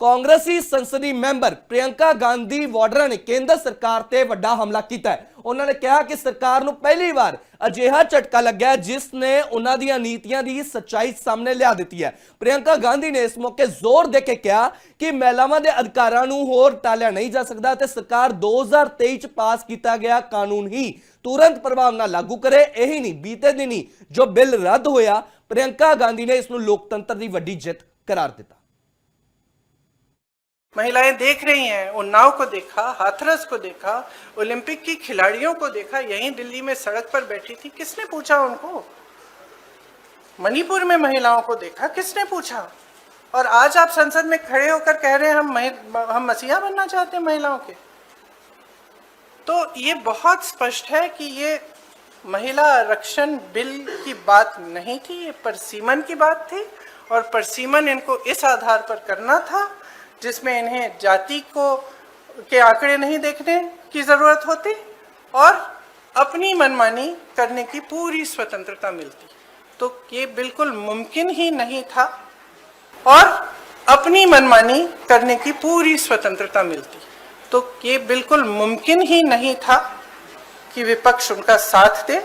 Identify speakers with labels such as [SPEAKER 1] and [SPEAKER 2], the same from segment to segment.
[SPEAKER 1] ਕਾਂਗਰਸੀ ਸੰਸਦੀ ਮੈਂਬਰ ਪ੍ਰਿयंका ਗਾਂਧੀ ਵਾਡਰਾ ਨੇ ਕੇਂਦਰ ਸਰਕਾਰ ਤੇ ਵੱਡਾ ਹਮਲਾ ਕੀਤਾ ਹੈ। ਉਹਨਾਂ ਨੇ ਕਿਹਾ ਕਿ ਸਰਕਾਰ ਨੂੰ ਪਹਿਲੀ ਵਾਰ ਅਜਿਹਾ ਝਟਕਾ ਲੱਗਾ ਜਿਸ ਨੇ ਉਹਨਾਂ ਦੀਆਂ ਨੀਤੀਆਂ ਦੀ ਸੱਚਾਈ ਸਾਹਮਣੇ ਲਿਆ ਦਿੱਤੀ ਹੈ। ਪ੍ਰਿयंका ਗਾਂਧੀ ਨੇ ਇਸ ਮੌਕੇ ਜ਼ੋਰ ਦੇ ਕੇ ਕਿਹਾ ਕਿ ਮਹਿਲਾਵਾਂ ਦੇ ਅਧਿਕਾਰਾਂ ਨੂੰ ਹੋਰ ਟਾਲਿਆ ਨਹੀਂ ਜਾ ਸਕਦਾ ਤੇ ਸਰਕਾਰ 2023 ਚ ਪਾਸ ਕੀਤਾ ਗਿਆ ਕਾਨੂੰਨ ਹੀ तुरंत प्रभाव न लागू करे। यही नहीं, बीते दिन ही जो बिल रद्द होया, प्रियंका गांधी ने इसको लोकतंत्र की वड्डी जित करार दिता।
[SPEAKER 2] महिलाएं देख रही हैं, उन्नाव को देखा, हाथरस को देखा, ओलंपिक की खिलाड़ियों को देखा, यहीं दिल्ली में सड़क पर बैठी थी, किसने पूछा उनको? मणिपुर में महिलाओं को देखा, किसने पूछा? और आज आप संसद में खड़े होकर कह रहे हैं हम मसीहा बनना चाहते हैं महिलाओं के। तो ये बहुत स्पष्ट है कि ये महिला आरक्षण बिल की बात नहीं थी, ये परसीमन की बात थी। और परसीमन इनको इस आधार पर करना था जिसमें इन्हें जाति के आंकड़े नहीं देखने की ज़रूरत होती और अपनी मनमानी करने की पूरी स्वतंत्रता मिलती। तो ये बिल्कुल मुमकिन ही नहीं था और अपनी मनमानी करने की पूरी स्वतंत्रता मिलती। तो ये बिल्कुल मुमकिन ही नहीं था कि विपक्ष उनका साथ दे।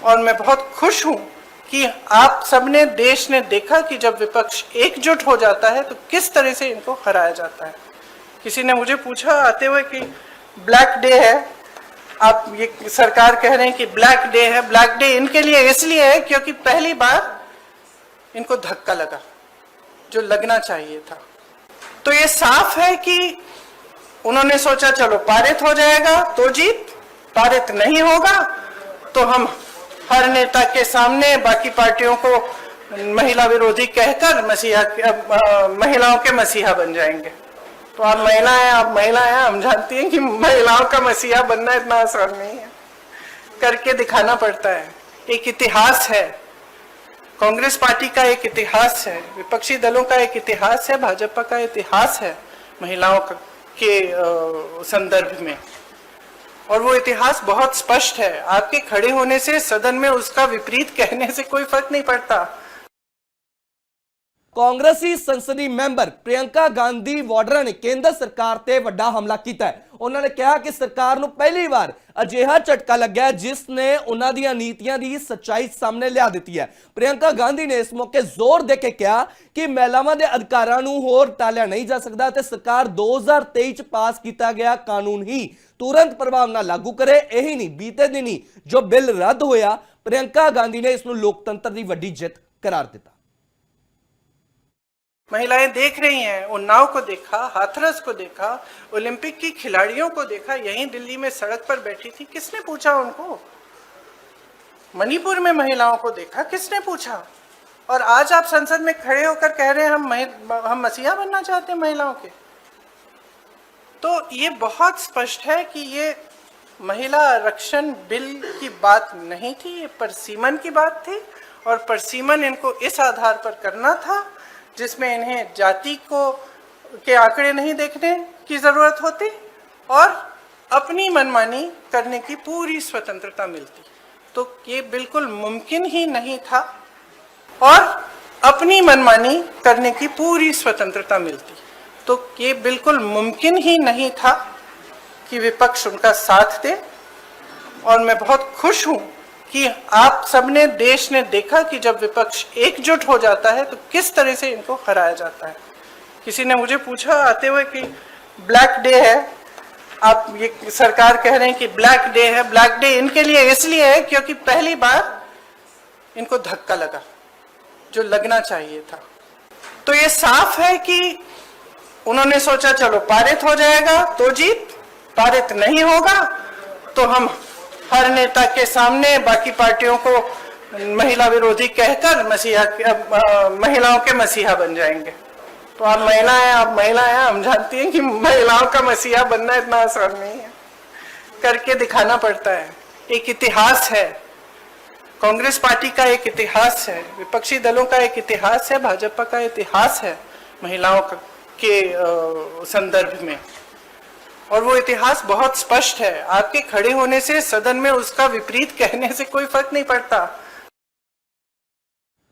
[SPEAKER 2] और मैं बहुत खुश हूं कि आप सबने, देश ने देखा कि जब विपक्ष एकजुट हो जाता है तो किस तरह से इनको हराया जाता है। किसी ने मुझे पूछा आते हुए कि ब्लैक डे है, आप ये सरकार कह रहे हैं कि ब्लैक डे है। ब्लैक डे इनके लिए इसलिए है क्योंकि पहली बार इनको धक्का लगा जो लगना चाहिए था। तो ये साफ है कि उन्होंने सोचा चलो पारित हो जाएगा तो जीत, पारित नहीं होगा तो हम हर नेता के सामने बाकी पार्टियों को महिला विरोधी कहकर महिलाओं के मसीहा बन जाएंगे। तो आप महिलाएं हैं, हम जानती हैं कि महिलाओं का मसीहा बनना इतना आसान नहीं है, करके दिखाना पड़ता है। एक इतिहास है, कांग्रेस पार्टी का एक इतिहास है, विपक्षी दलों का एक इतिहास है, भाजपा का इतिहास है महिलाओं के संदर्भ में। और वो इतिहास बहुत स्पष्ट है। आपके खड़े होने से सदन में उसका विपरीत कहने से कोई फर्क नहीं पड़ता।
[SPEAKER 1] कांग्रेसी संसदी मैंबर प्रियंका गांधी वाड्रा ने केंद्र सरकार ते वड्डा हमला किया है। उन्होंने कहा कि सरकार ਨੂੰ ਪਹਿਲੀ ਵਾਰ ਅਜਿਹਾ ਝਟਕਾ ਲੱਗਾ ਜਿਸ ਨੇ ਉਹਨਾਂ ਦੀਆਂ ਨੀਤੀਆਂ ਦੀ ਸੱਚਾਈ ਸਾਹਮਣੇ ਲਿਆ ਦਿੱਤੀ ਹੈ। ਪ੍ਰਿयंका ਗਾਂਧੀ ਨੇ ਇਸ ਮੌਕੇ ਜ਼ੋਰ ਦੇ ਕੇ ਕਿਹਾ ਕਿ ਮਹਿਲਾਵਾਂ ਦੇ ਅਧਿਕਾਰਾਂ ਨੂੰ ਹੋਰ ਟਾਲਿਆ ਨਹੀਂ ਜਾ ਸਕਦਾ ਤੇ ਸਰਕਾਰ 2023 ਚ ਪਾਸ ਕੀਤਾ ਗਿਆ ਕਾਨੂੰਨ ਹੀ तुरंत प्रभाव न लागू करे। यही नहीं, बीते दिन ही जो बिल रद्द होया, प्रियंका गांधी ने इसको लोकतंत्र की वड्डी जित करार दिता।
[SPEAKER 2] महिलाएं देख रही हैं, उन्नाव को देखा, हाथरस को देखा, ओलंपिक की खिलाड़ियों को देखा, यहीं दिल्ली में सड़क पर बैठी थी, किसने पूछा उनको? मणिपुर में महिलाओं को देखा, किसने पूछा? और आज आप संसद में खड़े होकर कह रहे हैं हम मसीहा बनना चाहते हैं महिलाओं के। तो ये बहुत स्पष्ट है कि ये महिला आरक्षण बिल की बात नहीं थी, ये परसीमन की बात थी। और परसीमन इनको इस आधार पर करना था जिसमें इन्हें जाति के आंकड़े नहीं देखने की ज़रूरत होती और अपनी मनमानी करने की पूरी स्वतंत्रता मिलती। तो ये बिल्कुल मुमकिन ही नहीं था और अपनी मनमानी करने की पूरी स्वतंत्रता मिलती। तो ये बिल्कुल मुमकिन ही नहीं था कि विपक्ष उनका साथ दे। और मैं बहुत खुश हूं कि आप सबने, देश ने देखा कि जब विपक्ष एकजुट हो जाता है तो किस तरह से इनको हराया जाता है। किसी ने मुझे पूछा आते हुए कि ब्लैक डे है, आप ये सरकार कह रहे हैं कि ब्लैक डे है। ब्लैक डे इनके लिए इसलिए है क्योंकि पहली बार इनको धक्का लगा जो लगना चाहिए था। तो ये साफ है कि उन्होंने सोचा चलो पारित हो जाएगा तो जीत, पारित नहीं होगा तो हम हर नेता के सामने बाकी पार्टियों को महिला विरोधी कहकर महिलाओं के मसीहा बन जाएंगे। तो आप महिलाएं हैं, हम जानती हैं कि महिलाओं का मसीहा बनना इतना आसान नहीं है, करके दिखाना पड़ता है। एक इतिहास है, कांग्रेस पार्टी का एक इतिहास है, विपक्षी दलों का एक इतिहास है, भाजपा का इतिहास है महिलाओं के संदर्भ में। और वो इतिहास बहुत स्पष्ट है। आपके खड़े होने से सदन में उसका विपरीत कहने से कोई फर्क नहीं पड़ता।